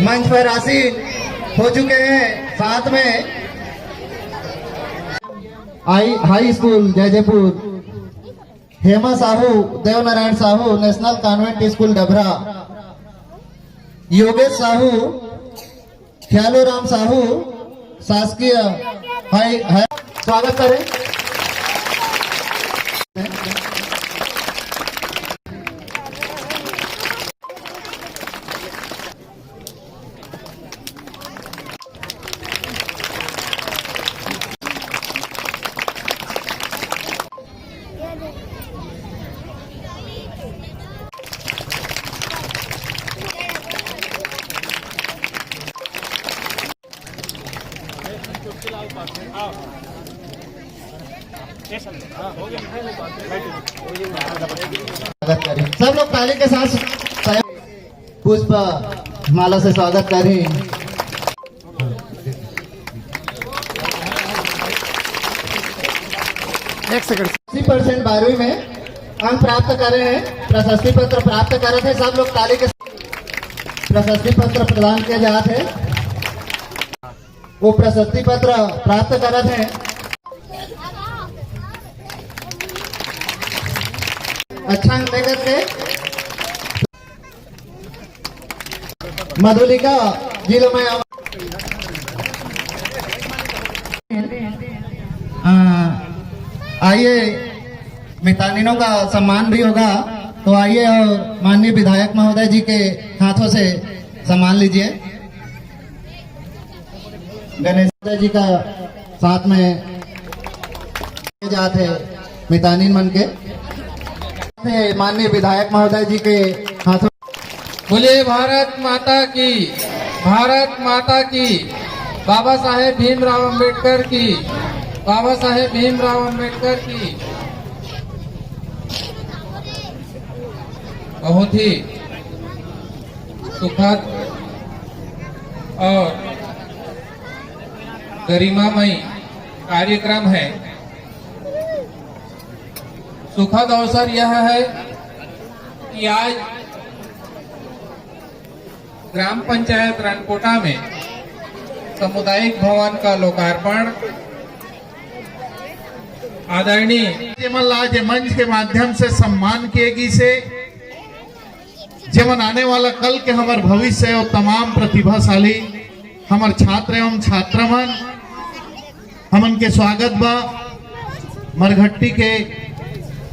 मंच पर आसीन हो चुके हैं। साथ में high school Jaijaipur, Hema Sahu, Devnarayan Sahu national convent school Dabra, Yogesh Sahu, Khyalo Ram Sahu शासकीय हाई स्वागत करें। सब लोग ताली के साथ पुष्प माला से स्वागत करें। 80% 12वीं में अंक प्राप्त कर रहे हैं, प्रशस्ति पत्र प्राप्त कर रहे थे। सब लोग ताली के प्रशस्ति पत्र प्रदान किए जाते हैं। वो प्रशस्ति पत्र प्राप्त कर रहे थे। अच्छा अंक लेकर के मधुलिका जिले में आइए मितानिनों का सम्मान भी होगा, तो आइए और माननीय विधायक महोदय जी के हाथों से सम्मान लीजिए। गणेश जी का साथ में जाते मितानिन मन के माननीय विधायक महोदय जी के हाथों। बोले भारत माता की, भारत माता की, बाबा साहेब भीमराव अंबेडकर की, बाबा साहेब भीमराव अंबेडकर की। बहुत ही सुखद और गरिमामय कार्यक्रम है। सुखद अवसर यह है कि आज ग्राम पंचायत रणकोटा में सामुदायिक भवन का लोकार्पण आदरणीय आज मंच के माध्यम से सम्मान किएगी से जेमन आने वाला कल के हमार भविष्य है और तमाम प्रतिभाशाली हमार छात्र एवं छात्रमन हमन के स्वागत बा। मरघट्टी के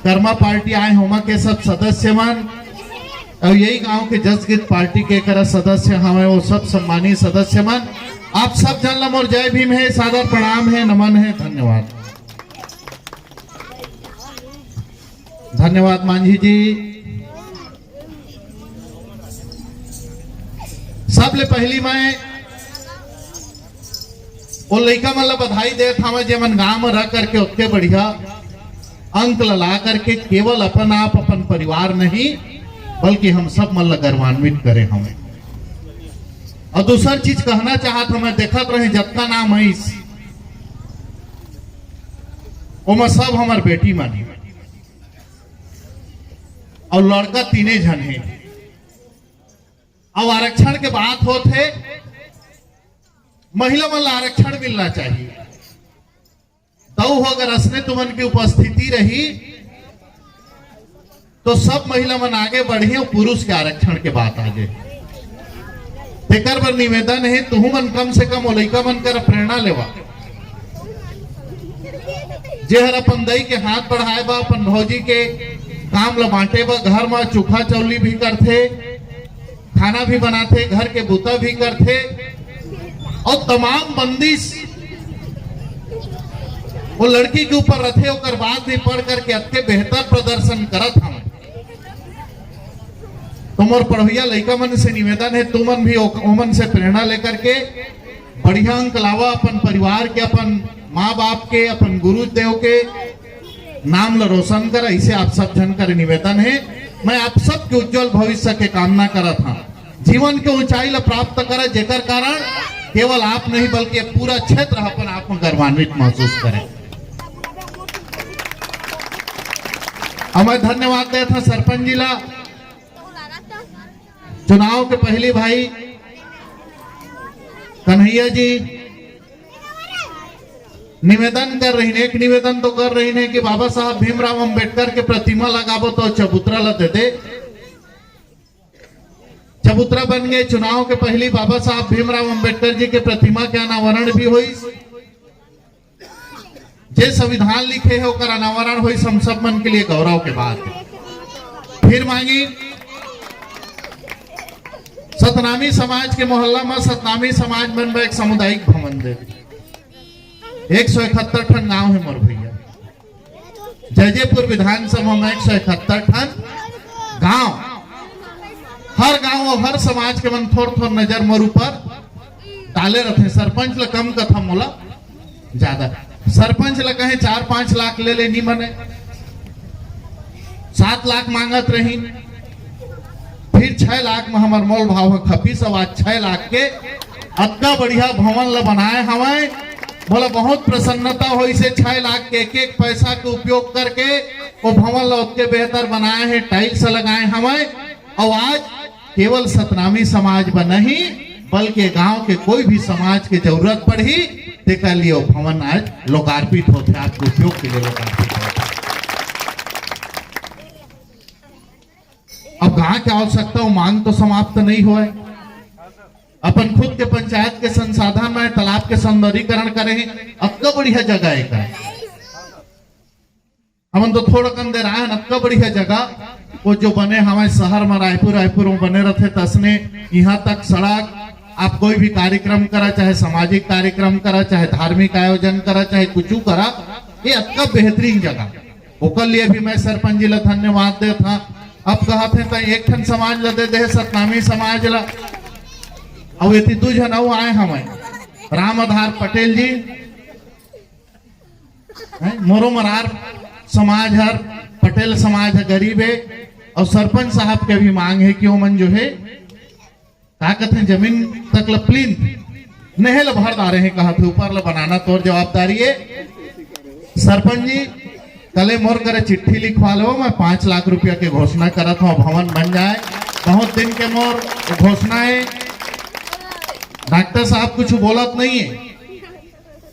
कर्मा पार्टी आए होमा के सब सदस्य मन और यही गांव के जसगीत पार्टी के कर सदस्य हमें वो सब सम्मानित सदस्य मन, आप सब जन मोर जय भीम है, सादर प्रणाम है, नमन है, धन्यवाद। धन्यवाद मांझी जी। सबले पहली मैं वो लड़का मतलब बधाई दे था जेमन गांव में रह करके उतने बढ़िया अंक ला करके केवल अपन आप अपन परिवार नहीं बल्कि हम सब मतलब गर्वान्वित करे हमें। और दूसर चीज कहना चाहत हमें देखत रहे जत्ता नाम है वो सब हमार बेटी मानी और लड़का तीने जन है। अब आरक्षण के बात होते महिला मन आरक्षण मिलना चाहिए। तो अगर असने तुमन की उपस्थिति रही तो सब महिला मन आगे बढ़ी और पुरुष के आरक्षण के बात आगे तेकर पर निवेदन है तुम मन कम से कम लइका मन कर प्रेरणा लेवा जे हर अपन दई के हाथ बढ़ाए बा, अपन भौजी के काम ल बांटे बा, घर में चूखा चौली भी करते, खाना भी बनाते, घर के बूता भी करते और तमाम बंदिश वो लड़की के ऊपर रथे होकर बाद भी पढ़ करके अच्छे बेहतर प्रदर्शन करत हम। तुमर पढ़िया लड़का मन से निवेदन है तुमन भी ओमन से प्रेरणा लेकर के बढ़िया अंक लावा, अपन परिवार के, अपन माँ बाप के, अपन गुरुदेव के नाम ल रोशन कर। ऐसे आप सब जन कर निवेदन है। मैं आप सब के उज्जवल भविष्य के कामना करत हूँ, जीवन के ऊंचाई ला प्राप्त करे जेकर कारण केवल आप नहीं बल्कि पूरा क्षेत्र अपन आप में गर्वान्वित महसूस करे। मैं धन्यवाद देता सरपंच जिला चुनाव के पहले भाई कन्हैया जी निवेदन कर रही ने, एक निवेदन तो कर रही ने कि बाबा साहब भीमराव अंबेडकर के प्रतिमा लगाबो तो चबूतरा ला दे दे। चबूतरा बन गए। चुनाव के पहले बाबा साहब भीमराव अंबेडकर जी के प्रतिमा के अनावरण भी हुई। जे संविधान लिखे है ओकर अनावरण हुई। हम सब मन के लिए गौरव के बात है। फिर मांगी सतनामी समाज के मोहल्ला में सतनामी समाज बन एक सामुदायिक भवन दे। 171 ठन गांव है मोर भैया। जयजयपुर विधानसभा में 171 ठन गांव। हर गांव और हर समाज के मन थोड़ थोड़ नजर मोर ऊपर डाले रहते। सरपंच ला कम कथा मोला ज्यादा। सरपंच ला कहे 4-5 लाख ले लेनी मने 7 लाख मांगत रही। फिर 6 लाख में हमार मोल भाव खपी। सब आज 6 लाख के अतना बढ़िया भवन ला बनाए हवाए। बोला बहुत प्रसन्नता हुई से 6 लाख के एक पैसा के उपयोग करके वो भवन ला उतके बेहतर बनाए हैं। टाइल्स लगाए हवाए। और आज केवल सतनामी समाज ब नहीं बल्कि गांव के कोई भी समाज के जरूरत पड़ी तेकर लिए वो भवन आज लोकार्पित होते। आपके उपयोग के लिए लोकार्पित होते। अब गांव की आवश्यकता मांग तो समाप्त नहीं हुआ। अपन खुद के पंचायत के संसाधन में तालाब के सौंदर्यीकरण करे हैं। अक्का बढ़िया जगह है। हम तो थोड़ा कम दे रहा है। अक्का बढ़िया जगह वो जो बने हमारे शहर में रायपुर में बने रहते तसने यहाँ तक सड़क। आप कोई भी कार्यक्रम करा, चाहे सामाजिक कार्यक्रम करा, चाहे धार्मिक आयोजन करा, चाहे कुछ करा, ये अक्का बेहतरीन जगह। ओकर लिए भी मैं सरपंच जी ला धन्यवाद दे था। अब कहते तो एक ठन समाज ला दे दे सतनामी समाज ला। और ये 2 जन आए हमें राम आधार पटेल जी मोरो मरार समाज हर पटेल समाज है गरीब है। और सरपंच साहब के भी मांग है कि वो मन जो है ताकत है जमीन तक प्लिंथ नहीं ला भर डाले हैं। कहा थे ऊपर ला बनाना तोर जवाबदारी है। सरपंच जी कले मोर करे चिट्ठी लिखवा लो। मैं 5 लाख रुपया के घोषणा करा था भवन बन जाए। बहुत दिन के मोर घोषणा है। डॉक्टर साहब कुछ बोलत नहीं है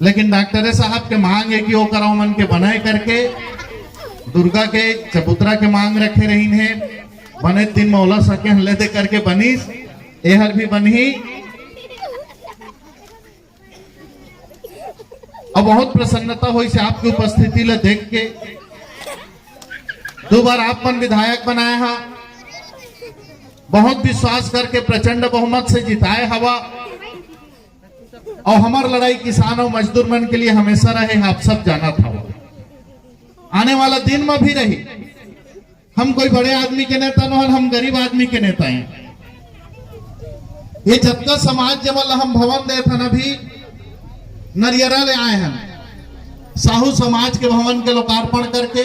लेकिन डॉक्टर साहब के मांग है कि वो कराओ मन के बनाए करके दुर्गा के चबूतरा के मांग रखे रही है। बने दिन में ओला सके ले दे करके बनीस एहर भी बनी। और बहुत प्रसन्नता हुई से आपकी उपस्थिति ले देख के। 2 बार आप मन विधायक बनाए हा। बहुत विश्वास करके प्रचंड बहुमत से जिताए हवा। और हमार लड़ाई किसान और मजदूर मन के लिए हमेशा रहे। आप सब जाना था। आने वाला दिन में भी रही। हम कोई बड़े आदमी के नेता न, हम गरीब आदमी के नेता हैं। ये जब का समाज जब हम भवन दे था ना भी नरियरा ले आए हैं। साहू समाज के भवन के लोकार्पण करके,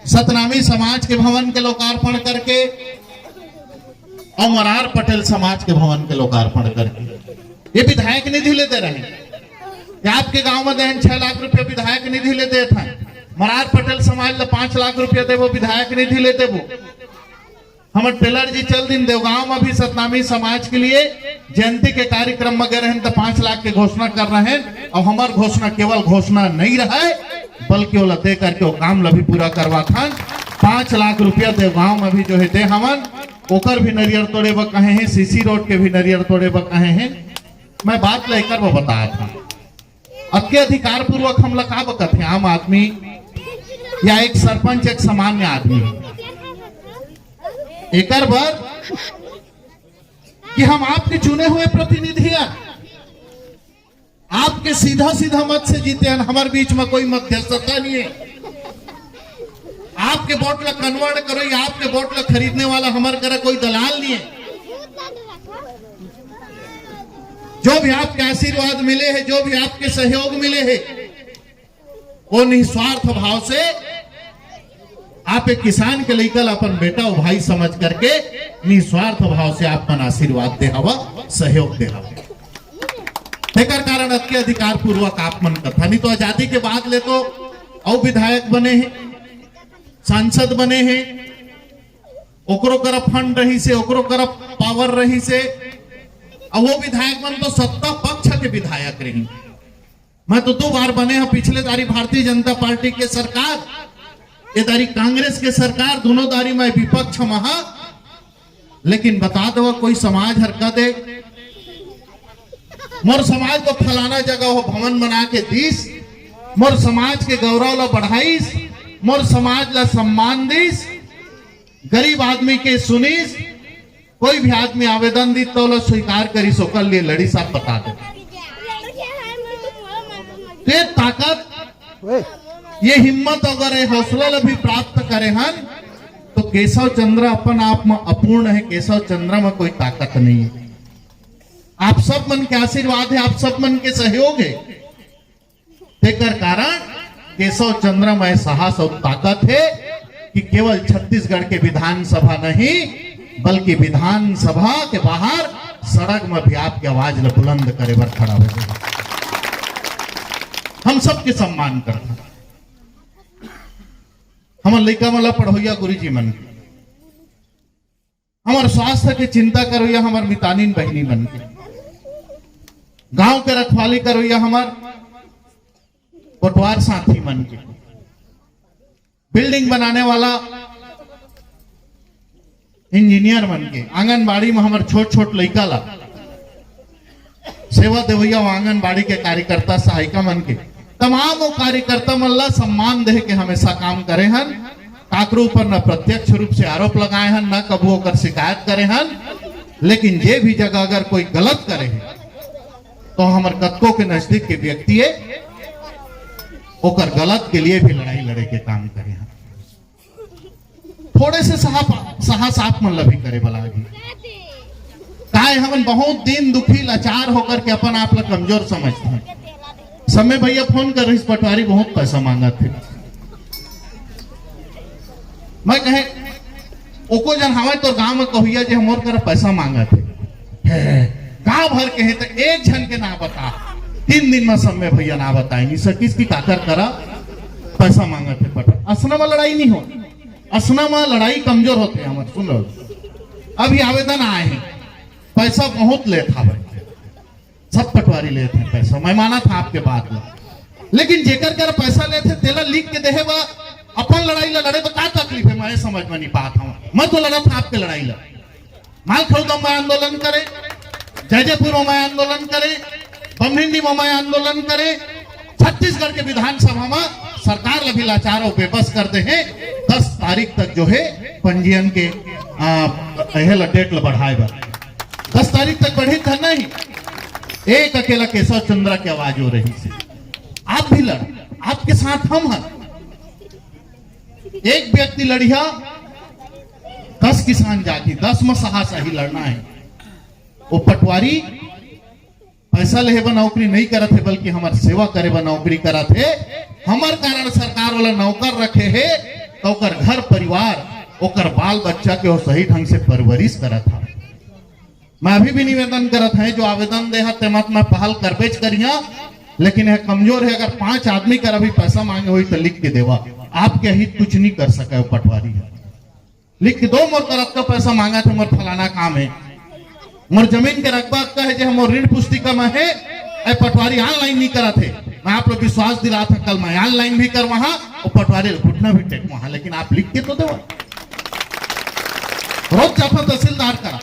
सतनामी समाज के भवन के लोकार्पण करके और मरार पटेल समाज के भवन के लोकार्पण करके ये विधायक निधि लेते रहे। आपके गांव में देन 6 लाख रुपया विधायक निधि लेते थे। मरार पटेल समाज ला 5 लाख रुपया दे वो विधायक निधि लेते। वो हमारे टेलर जी चल दिन देवगांव में भी सतनामी समाज के लिए जयंती के कार्यक्रम में गए रहे तो 5 लाख के घोषणा कर रहे हैं। और हमार घोषणा केवल घोषणा नहीं रहा है बल्कि वो दे करके वो काम ला भी पूरा करवा था। 5 लाख रुपया देवगांव में भी जो है दे हमन ओकर भी नरियर तोड़े ब कहे हैं। सीसी रोड के भी नरियर तोड़े ब कहे हैं। मैं बात लेकर वो बताया था। अब के अधिकार पूर्वक हम लगा बकत है आम आदमी या एक सरपंच एक सामान्य आदमी एक बार कि हम आपके चुने हुए प्रतिनिधि हैं। आपके सीधा सीधा मत से जीते हैं। हमारे बीच में कोई मध्यस्थता नहीं है। आपके वोट ला कन्वर्ट करो या आपके वोट ला खरीदने वाला हमारे करे कोई दलाल नहीं है। जो भी आपके आशीर्वाद मिले हैं, जो भी आपके सहयोग मिले हैं, वो निस्वार्थ भाव से आप एक किसान के लेकर अपन बेटा और भाई समझ करके निस्वार्थ भाव से आप मन आशीर्वाद दे हवा, सहयोग दे हवा। तेकर कारण के अधिकार पूर्वक आप मन कथा। नहीं तो आजादी के बाद ले तो और विधायक बने हैं, सांसद बने हैं, ओकरो तरफ फंड रही से, ओकरो तरफ पावर रही से, और वो विधायक मन तो सत्ता पक्ष के विधायक रही। मैं तो 2 बार बने हैं, पिछले दारी भारतीय जनता पार्टी के सरकार, ये दारी कांग्रेस के सरकार, दोनों दारी में विपक्ष महा। लेकिन बता दो कोई समाज हरकत है, मोर समाज को फलाना जगह हो भवन बना के दीस, मोर समाज के गौरव ला बढ़ाईस, मोर समाज ला सम्मान दीस, गरीब आदमी के सुनीस, कोई भी आदमी आवेदन दी तो ला स्वीकार करी, सोकर लिए लड़ी साहब बता दे। ते ताकत, ये हिम्मत अगर ये हौसला ला भी प्राप्त करे हन तो केशव चंद्र अपन आप में अपूर्ण है, केशव चंद्र में कोई ताकत नहीं है। आप सब मन के आशीर्वाद है, आप सब मन के सहयोग है, तेकर कारण केशव चंद्र में साहस और ताकत है कि केवल छत्तीसगढ़ के विधानसभा नहीं बल्कि विधानसभा के बाहर सड़क में भी आपकी आवाज ला बुलंद करे बर खड़ा हो जाए। हम सबके सम्मान करते हैं, हमारे लड़का वाला पढ़ोया गुरुजी मन के, हमारे स्वास्थ्य की चिंता करोया हमारे मितानीन बहनी बन के, गांव के रखवाली करोया हमार पटवार साथी मन के, बिल्डिंग बनाने वाला इंजीनियर मन के, आंगनबाड़ी में हमारे छोट छोट लड़का ला सेवा देवैया आंगनबाड़ी के कार्यकर्ता सहायिका मन के, तमाम वो कार्यकर्ता मन ला सम्मान दे के हमेशा काम करे हन। काकरू पर न प्रत्यक्ष रूप से आरोप लगाए हन, न कबू होकर शिकायत करे हन, लेकिन जे भी जगह अगर कोई गलत करे है तो हमारे कतकों के नजदीक के व्यक्ति है ओकर गलत के लिए भी लड़ाई लड़े के काम करे हैं। थोड़े से साहस आप मन भी करे बला भी काहे हमन बहुत दिन दुखी लाचार होकर के अपन आप ला कमजोर समझते हैं। समय भैया फोन कर रही पटवारी बहुत पैसा मांगा थे, मैं कहे ओको जन हवा तो गांव में कहिया जे हमोर कर पैसा मांगा थे, गांव भर के है तो एक जन के ना बता, 3 दिन में समय भैया ना बताए नहीं सकिस की काकर करा पैसा मांगा थे। पटवारी असना में लड़ाई नहीं हो, असना में लड़ाई कमजोर होते हैं। हमारे सुन लो अभी आवेदन आए हैं, पैसा बहुत लेट था भाई, सब पटवारी लेते हैं पैसा, मैं माना था आपके बात में, लेकिन जेकर कर पैसा लेते तेला लिख के देहे बा अपन लड़ाई ला लड़े तो क्या तकलीफ है, मैं समझ में नहीं पाता हूँ। मैं तो लड़ा था आपके लड़ाई ला, माल खरीदो में आंदोलन करे, जयजयपुर में आंदोलन करे, बमहिंडी में आंदोलन करे, छत्तीसगढ़ के विधानसभा में सरकार लभी लाचार और बेबस करते हैं। 10 तारीख तक जो है पंजीयन के डेट बढ़ाए बा, 10 तारीख तक बढ़ी था नहीं, एक अकेला केशव चंद्र की आवाज हो रही थी। आप भी लड़, आपके साथ हम हैं, एक व्यक्ति लड़िया 10 किसान जाति, 10 में साहस ही लड़ना है। वो पटवारी पैसा ले बा नौकरी नहीं करत है बल्कि हमार सेवा करे बा नौकरी करत है। हमार कारण सरकार वाला नौकर रखे है तो ओकर घर परिवार ओकर बाल बच्चा के वो सही ढंग से परवरिश करत है। मैं अभी भी निवेदन करत है जो आवेदन दे ते मत मैं पहल करबेच करिया, लेकिन यह कमजोर है, अगर 5 आदमी कर अभी पैसा मांगे हुई तो लिख के देवा, आपके हित कुछ नहीं कर सके। पटवारी है लिख के दो, मोर तरफ का पैसा मांगा था, मोर फलाना काम है, मोर जमीन के रकबा का है, जो मोर ऋण पुस्तिका में है, पटवारी ऑनलाइन नहीं करा थे। मैं आप लोग विश्वास दिला था, कल मैं ऑनलाइन भी कर वहां और पटवारी घुटना भी टेक वहां, लेकिन आप लिख के तो दो। रोज जाफा तहसीलदार करा,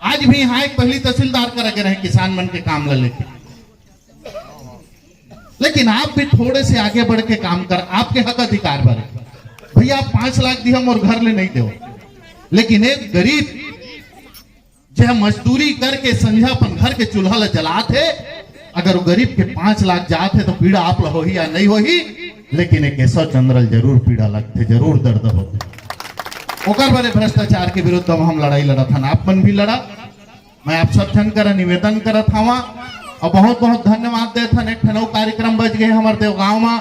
आज भी यहाँ एक पहली तहसीलदार करा के रहे किसान मन के काम लेके, लेकिन आप भी थोड़े से आगे बढ़ के काम कर, आपके हक अधिकार बढ़े। भैया आप 5 लाख दिया और घर ले नहीं दो, लेकिन एक गरीब जो मजदूरी करके संझा अपन घर के चूल्हा ला जलाते, अगर वो गरीब के 5 लाख जाते तो पीड़ा आप ला हो ही या नहीं हो ही, लेकिन एक केशव चंद्र जरूर पीड़ा लगते, जरूर दर्द होते। ओकर बारे भ्रष्टाचार के विरुद्ध हम लड़ाई लड़ा था, आप मन भी लड़ा। मैं आप सब जन कर निवेदन करा था और बहुत बहुत धन्यवाद दे था। एक ठनौ कार्यक्रम बच गए हमारे देव गांव में,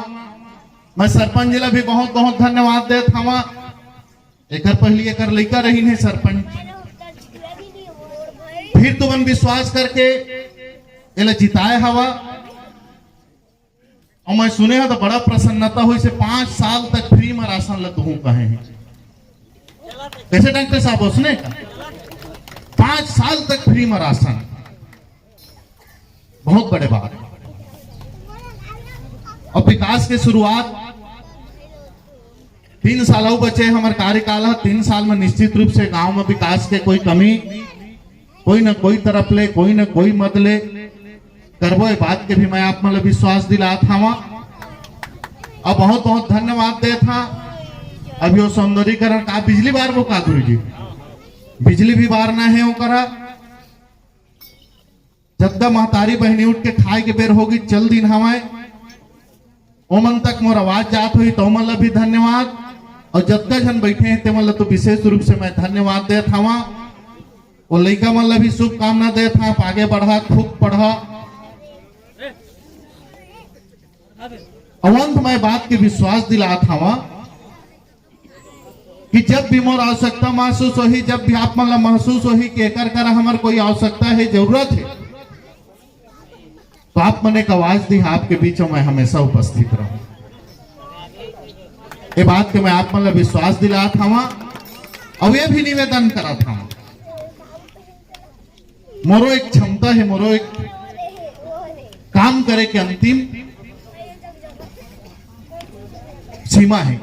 मैं सरपंच जिला भी बहुत बहुत धन्यवाद दे था। एक पहली एक लड़का रही है सरपंच, फिर तुमन विश्वास करके ये जिताए हवा, और मैं सुने तो बड़ा प्रसन्नता हुई से 5 साल तक फ्री में राशन लदू कहे हैं। कैसे डॉक्टर साहब उसने 5 साल तक फ्री में राशन, बहुत बड़े बात है। और विकास की शुरुआत 3 साल बचे हमारे कार्यकाल है। 3 साल में निश्चित रूप से गांव में विकास के कोई कमी कोई न कोई तरफ ले कोई न कोई मत ले करबो। ये बात के भी मैं आप मतलब विश्वास दिला था और बहुत बहुत धन्यवाद दे था। अभी वो सौंदर्यीकरण का बिजली बार वो का गुरु जी बिजली भी बार ना है वो करा। जब तक महतारी बहनी उठ के खाए के बेर होगी चल दिन हवाए ओमन तक मोर आवाज जात हुई तो मतलब भी धन्यवाद। और जब तक जन बैठे हैं ते मतलब तो विशेष रूप से मैं धन्यवाद दे था। वो लड़का मतलब भी शुभकामना दे था आगे बढ़ा खूब पढ़ा। अवंत मैं बात की विश्वास दिला था कि जब भी मोर आवश्यकता महसूस होगी जब भी आप मतलब महसूस होगी कि एकर कर हमार कोई आवश्यकता है जरूरत है तो आप मन एक आवाज दी आपके बीच में मैं हमेशा उपस्थित रहूं। ये बात के मैं आप मतलब विश्वास दिला था और ये भी निवेदन करा था। मोरो एक क्षमता है मोरो एक काम करे के अंतिम सीमा है।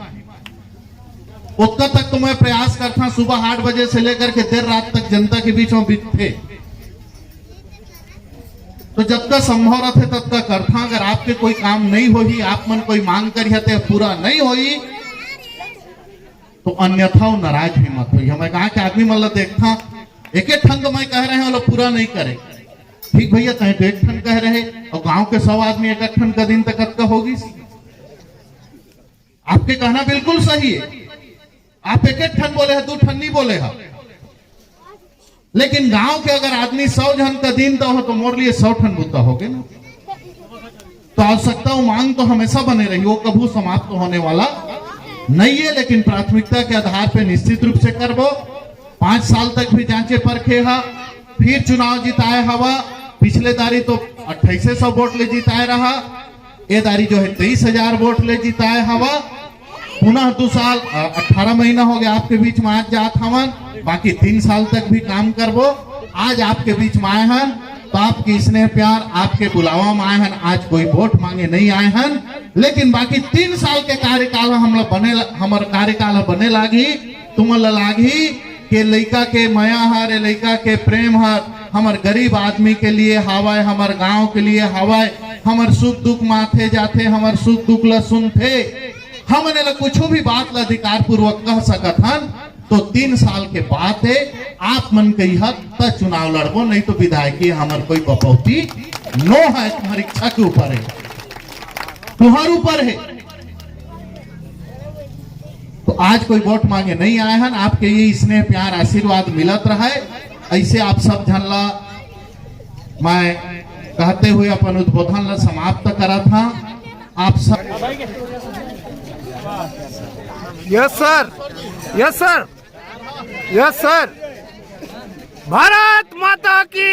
उतना तक तो मैं प्रयास करता सुबह 8 बजे से लेकर के देर रात तक जनता के बीच में बीतते तो जब तक संभव रहते तब तक करता। अगर आपके कोई काम नहीं होगी आप मन कोई मांग करिए पूरा नहीं होगी तो अन्यथा नाराज भी मत होगी। हमें कहा कि आदमी मतलब देखता एक ठन तो मैं कह रहे हैं वो पूरा नहीं करे ठीक भैया कहीं तो एक ठन कह रहे और गांव के 100 आदमी एक ठन का दिन तक का होगी। आपके कहना बिल्कुल सही है। आप एक ठन बोले हैं 2 ठन नहीं बोले हैं लेकिन गांव के अगर आदमी 100 जन का दिन तो हो तो मोर लिए 100 ठन बुद्धा हो गए ना। तो आवश्यकता मांग तो हमेशा बने रही वो कभी समाप्त तो होने वाला नहीं है। लेकिन प्राथमिकता के आधार पर निश्चित रूप से करबो। 5 साल तक भी जांचे परखे हा फिर चुनाव जिताए हवा। पिछले दारी तो 2800 वोट ले जिताए रहा। ये दारी जो है 23,000 वोट ले जिताए हवा। पुनः 2 साल 18 महीना हो गया आपके बीच में आज जात हवन। बाकी 3 साल तक भी काम करबो। आज आपके बीच में आए हैं तो आपकी स्नेह प्यार आपके बुलावा में आए हैं। आज कोई वोट मांगे नहीं आए हैं लेकिन बाकी 3 साल के कार्यकाल हम लोग बने हमारे कार्यकाल बने लागी तुम लागी के लड़का के माया हर लड़का के प्रेम हर हमार गरीब आदमी के लिए हवाए हमार गांव के लिए हवाए हमार सुख दुख माथे जाते हमार सुख दुख ला सुनते हमने ला कुछ भी बात ला अधिकार पूर्वक कह सकत हन। तो 3 साल के बाद है आप मन कही हद तक चुनाव लड़बो नहीं तो विधायकी हमार कोई बपौती नो है। तुम्हारी इच्छा के ऊपर है तुम्हारे ऊपर है। तो आज कोई वोट मांगे नहीं आए हैं। आपके ये स्नेह प्यार आशीर्वाद मिलत रहा है। ऐसे आप सब झनला मैं कहते हुए अपन उद्बोधन ला समाप्त करा था। आप सब yes sir yes sir yes sir. Bharat माता की